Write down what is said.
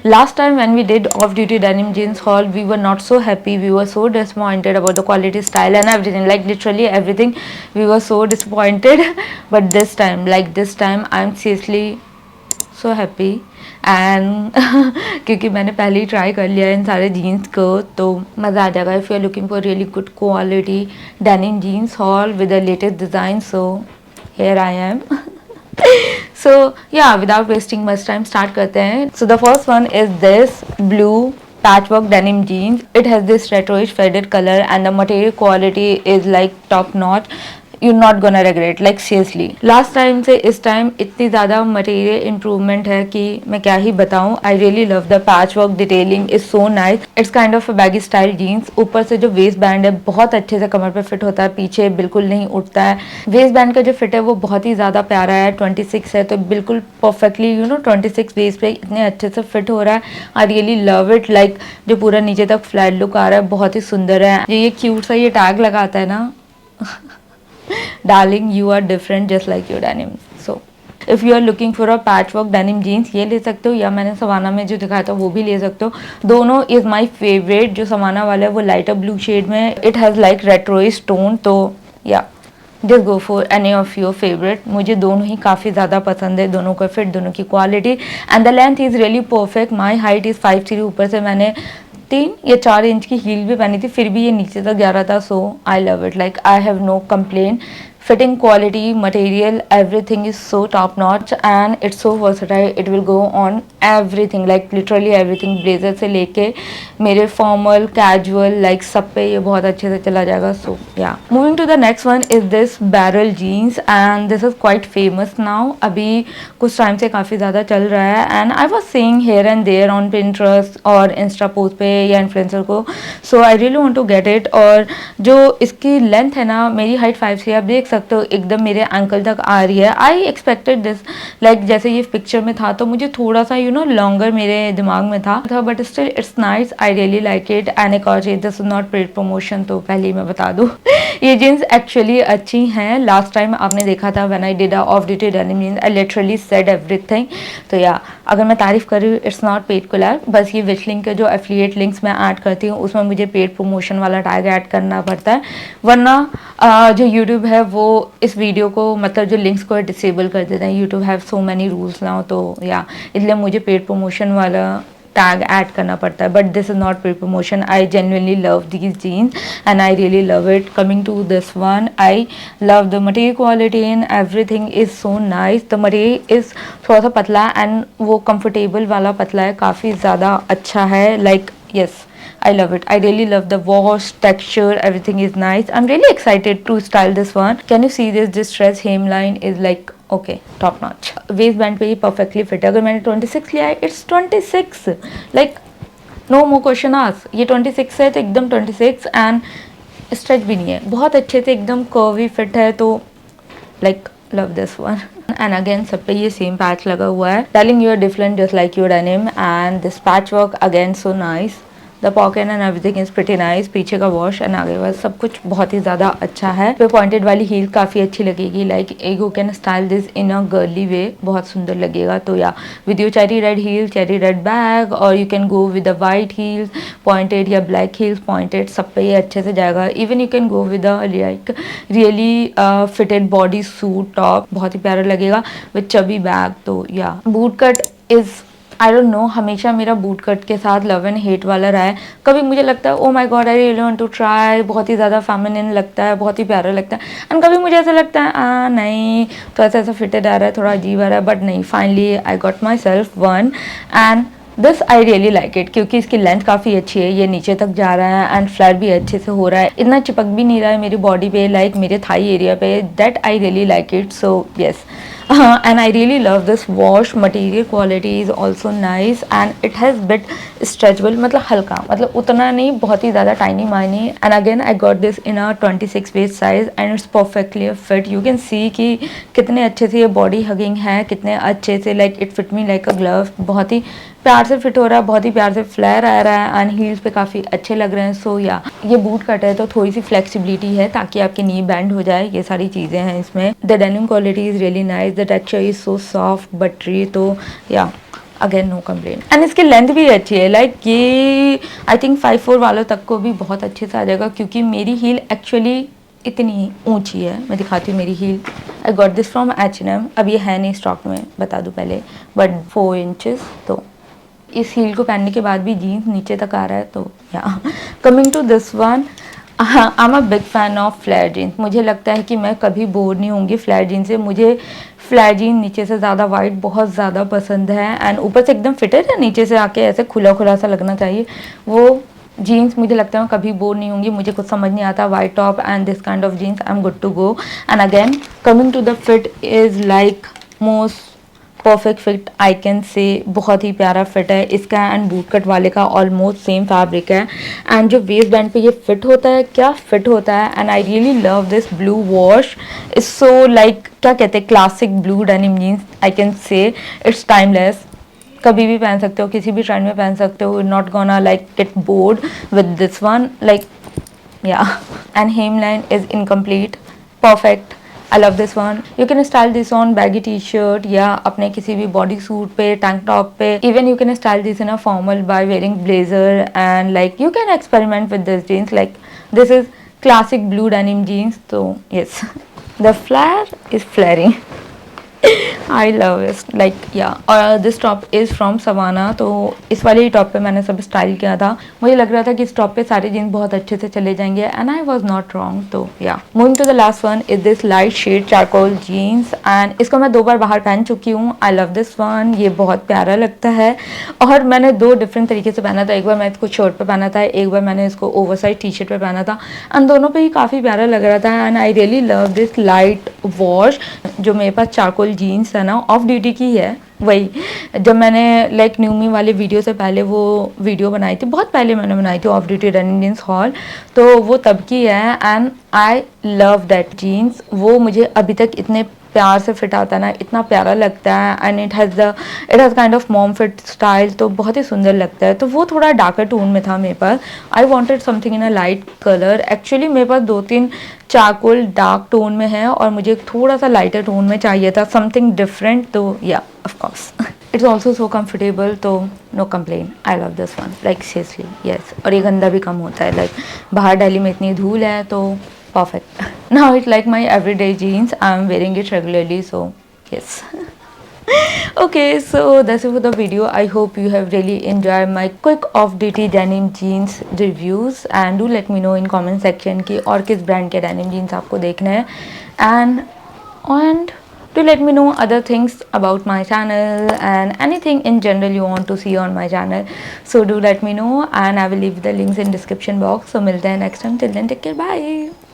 Last time when we did off-duty denim jeans haul, we were not so happy. We were so disappointed about the quality, style, and everything. Like literally everything, we were so disappointed. But this time, I'm seriously so happy. And क्योंकि मैंने पहले ही try कर लिया है इन सारे jeans को, तो मज़ा आ जाएगा if you are looking for really good quality denim jeans haul with the latest design. So here I am. So yeah, without wasting much time, start करते हैं. So the first one is this blue patchwork denim jeans. It has this retroish faded color and the material quality is like top notch. You're not gonna regret, like seriously. Last time से इस time इतनी ज़्यादा material improvement है कि मैं क्या ही बताऊँ. I really love the patch work detailing is so nice. It's kind of baggy style jeans. ऊपर से जो वेस्ट बैंड है बहुत अच्छे से कमर पे फिट होता है, पीछे बिल्कुल नहीं उठता है. वेस्ट बैंड का जो फिट है वो बहुत ही ज़्यादा प्यारा है. 26 है तो बिल्कुल परफेक्टली 26 वेस्ट पे इतने अच्छे से फिट हो रहा है. आई रियली लव इट. लाइक जो पूरा नीचे तक फ्लैट लुक आ रहा है बहुत ही सुंदर है. ये क्यूट सा ये टैग लगाता है ना Darling, you are different just like your denim. So if you are looking for a patchwork denim jeans, ये ले सकते हो, या मैंने सवाना में जो दिखाया था वो भी ले सकते हो. दोनों इज माई फेवरेट. जो सवाना वाला है वो लाइटर ब्लू शेड में, इट हैज़ लाइक रेट्रोइश टोन. तो या just go for any of your favourite. मुझे दोनों ही काफ़ी ज़्यादा पसंद है. दोनों का फिट, दोनों की quality and the length is really perfect. My height is 5'3". ऊपर से मैंने 3 या 4 इंच की हील भी पहनी थी, फिर भी ये नीचे तक जा रहा था. So I love it. Like I have no complain. Fitting quality, material, everything is so top notch and it's so versatile. It will go on everything, like literally everything. Blazer से लेके मेरे formal, casual, like सब पे ये बहुत अच्छे से चला जाएगा. So yeah. Moving to the next one is this barrel jeans and this is quite famous now. अभी कुछ टाइम से काफ़ी ज़्यादा चल रहा है and I was seeing here and there on Pinterest और Insta post पे या influencer को. So I really want to get it. और जो इसकी लेंथ है ना, मेरी हाइट 5'3", आप देख सकते हो एकदम मेरे एंकल तक आ रही है. आई एक्सपेक्टेड दिस, लाइक जैसे ये पिक्चर में था तो मुझे थोड़ा सा लॉन्गर मेरे दिमाग में था but still it's nice. I really like it and एक और चीज, this is not paid promotion, तो पहले ही मैं बता दूँ ये जीन्स एक्चुअली अच्छी हैं. लास्ट टाइम आपने देखा था when I did off duty denim jeans, I literally said everything. तो या अगर मैं तारीफ कर रही हूँ, इट्स नॉट पेड कोलैब. बस ये विच लिंक के जो एफिलिएट लिंक्स मैं ऐड करती हूँ उसमें मुझे पेड प्रमोशन वाला टैग ऐड करना पड़ता है, वरना जो यूट्यूब है वो इस वीडियो को मतलब जो लिंक्स को डिसेबल कर देते हैं. YouTube have so many rules now. तो या इसलिए मुझे पेड प्रमोशन वाला टैग ऐड करना पड़ता है. But this is not paid promotion. I genuinely love these jeans and I really love it. Coming to this one, I love the material quality and everything is so nice. The material is थोड़ा सा पतला and वो comfortable वाला पतला है, काफ़ी ज़्यादा अच्छा है. Like yes, I love it. I really love the wash, texture, everything is nice. I'm really excited to style this one. Can you see this? This stretch hemline is like okay, top notch. Waist band पे ये perfectly fit है. अगर मैंने 26 लिया है, it's 26. Like no more question ask. ये 26 है तो एकदम 26 and stretch भी नहीं है, बहुत अच्छे से एकदम curvy fit है. तो like love this one. And again सब पे ये सेम पैच लगा हुआ है. Telling you are different just like your denim and this patchwork again so nice. The pocket and everything is pretty nice. पीछे का वॉश एंड आगे वाला सब कुछ बहुत ही ज़्यादा अच्छा है. पे पॉइंटेड वाली हील काफ़ी अच्छी लगेगी. Like you can style this in a girly way, बहुत सुंदर लगेगा. तो या with your cherry red heel, cherry red bag, और you can go with the white heels, pointed या ब्लैक हील्स, पॉइंटेड सब पे ये अच्छे से जाएगा. Even you can go with like really fitted body suit top, बहुत ही प्यारा लगेगा विद चबी बैग. तो या boot cut is I don't know, हमेशा मेरा बूट कट के साथ लव एंड हेट वाला रहा है. कभी मुझे लगता है oh my God I really want to try, बहुत ही ज़्यादा फेमिनिन लगता है, बहुत ही प्यारा लगता है. एंड कभी मुझे ऐसा लगता है नहीं तो ऐसा फिटेड आ रहा है, थोड़ा अजीब आ रहा है. बट नहीं, finally I got my self one and this I really like it, क्योंकि इसकी लेंथ काफ़ी अच्छी है. ये नीचे तक जा रहा है एंड फ्लैट भी अच्छे से हो रहा है, इतना चिपक भी नहीं रहा है मेरी बॉडी पे, लाइक मेरे थाई एरिया पे. That I really like it. So yes, and I really love this wash. Material quality is also nice and it has bit stretchable, मतलब हल्का, मतलब उतना नहीं, बहुत ही ज़्यादा tiny मायने. and again I got this in a 26 waist size and it's perfectly fit. you can see कि कितने अच्छे से ये body hugging है, कितने अच्छे से like it fit me like a glove. बहुत ही प्यार से फिट हो रहा है, बहुत ही प्यार से फ्लेयर आ रहा है एंड हील्स पे काफ़ी अच्छे लग रहे हैं. सो या ये बूट कट है तो थोड़ी सी फ्लेक्सिबिलिटी है ताकि आपकी नी बैंड हो जाए. ये सारी चीज़ें हैं इसमें. The denim quality is really nice. The texture is so soft buttery. तो yeah again no complaint. And इसकी लेंथ भी अच्छी है, लाइक ये आई थिंक 5'4" वालों तक को भी बहुत अच्छे से आ जाएगा, क्योंकि मेरी हील एक्चुअली इतनी ऊंची है। मैं दिखाती हूँ मेरी heel. I got this from H&M। अब ये है नहीं स्टॉक में, बता दूँ पहले, बट 4 इंचेस। तो इस हील को पहनने के बाद भी जीन्स नीचे तक आ रहा है। तो yeah coming to this one, I am a big fan of flare jeans. मुझे लगता है कि मैं कभी बोर नहीं होंगी फ्लेयर जीन्स से। मुझे फ्लेयर जीन नीचे से ज़्यादा वाइट बहुत ज़्यादा पसंद है, एंड ऊपर से एकदम फिटेड है, नीचे से आके ऐसे खुला खुला सा लगना चाहिए। वो जीन्स मुझे लगता है मैं कभी बोर नहीं होंगी। मुझे कुछ समझ नहीं आता, white top and this kind of jeans, I am good to go. And again coming to the fit is like most perfect fit I can say. बहुत ही प्यारा फिट है इसका, एंड बूट कट वाले का ऑलमोस्ट सेम फैब्रिक है। And जो waistband पे ये फिट होता है, क्या फिट होता है। And I really love this blue wash. It's so like क्या कहते हैं, classic blue denim jeans I can say. It's timeless, कभी भी पहन सकते हो, किसी भी ट्रेंड में पहन सकते हो। Not gonna like get bored with this one, like yeah. And hemline is incomplete, perfect. I love this one. You can style this on baggy t-shirt या अपने किसी भी बॉडी सूट पे, टैंक टॉप पे. Even you can style this in a formal by wearing blazer, and like you can experiment with this jeans. Like this is classic blue denim jeans. So yes, the flare is flaring. I love it. Like yeah. और this top is from Savannah. तो इस वाले top पे मैंने सब style किया था। मुझे लग रहा था कि इस टॉप पे सारे जीन्स बहुत अच्छे से चले जाएंगे, and I was not wrong. तो yeah moving to the last one is this light shade charcoal jeans, and इसको मैं 2 बार बाहर पहन चुकी हूँ। आई लव दिस वन, ये बहुत प्यारा लगता है। और मैंने 2 डिफरेंट तरीके से पहना था। एक बार मैं इसको शर्ट पे पहना था, एक बार मैंने इसको ओवरसाइज टी शर्ट पे पहना था, एंड दोनों पे ही काफ़ी प्यारा लग रहा था। And I really love this light wash. जो मेरे पास चारकोल जीन्स है ना, ऑफ ड्यूटी की है, वही जब मैंने लाइक न्यूमी वाले वीडियो से पहले वो वीडियो बनाई थी, बहुत पहले मैंने बनाई थी off duty running jeans haul, तो वो तब की है। And I love that jeans. वो मुझे अभी तक इतने प्यार से फिट आता है ना, इतना प्यारा लगता है। And it has kind of mom fit style, तो बहुत ही सुंदर लगता है। तो वो थोड़ा डार्कर टोन में था मेरे पास। I wanted something in a light colour. Actually मेरे पास 2-3 चारकोल डार्क टोन में है, और मुझे थोड़ा सा लाइटर टोन में चाहिए था, समथिंग डिफरेंट। तो या of course it's also so comfortable, तो no complain. I love this one, like seriously yes. और ये गंदा भी कम होता है, लाइक बाहर दिल्ली में इतनी धूल है, तो perfect. Now it's like my everyday jeans. I'm wearing it regularly, so yes. Okay, so that's it for the video. I hope you have really enjoyed my quick off-duty denim jeans reviews, and do let me know in comment section कि और किस brand के denim jeans आपको देखना है, and do let me know other things about my channel and anything in general you want to see on my channel. So do let me know, and I will leave the links in description box. So मिलते हैं next time. Till then, take care. Bye.